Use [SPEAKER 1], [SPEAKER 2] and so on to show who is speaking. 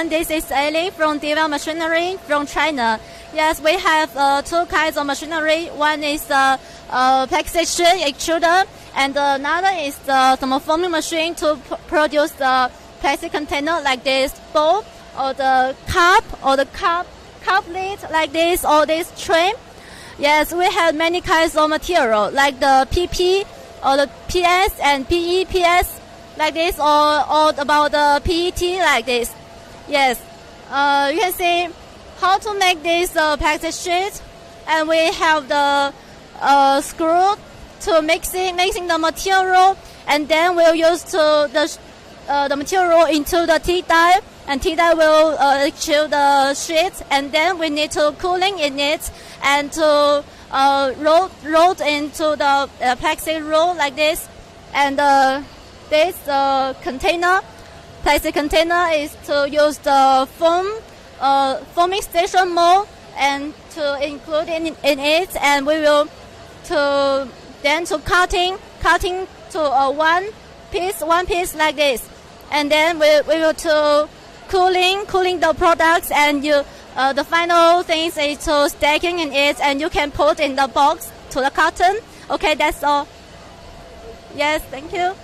[SPEAKER 1] everyone. This is Ali from Devel Machinery from China. Yes, we have two kinds of machinery. One is the plexation extruder, and another is the thermoforming machine to produce the plastic container like this bowl, or the cup, or the cup lid like this, or this tray. Yes, we have many kinds of material like the PP, or the PS and PE, PS like this, or about the PET like this. Yes, you can see how to make this plastic sheet, and we have the screw to mixing the material, and then we'll use the material into the tea dye, and tea dye will extrude the sheet, and then we need to cooling in it and to roll into the plastic roll like this, and this plastic container is to use the foaming station mold and to include in it, and we will to cutting to one piece like this, and then we will to cooling the products, and the final things is to stacking in it, and you can put in the box to the carton. Okay, that's all. Yes, thank you.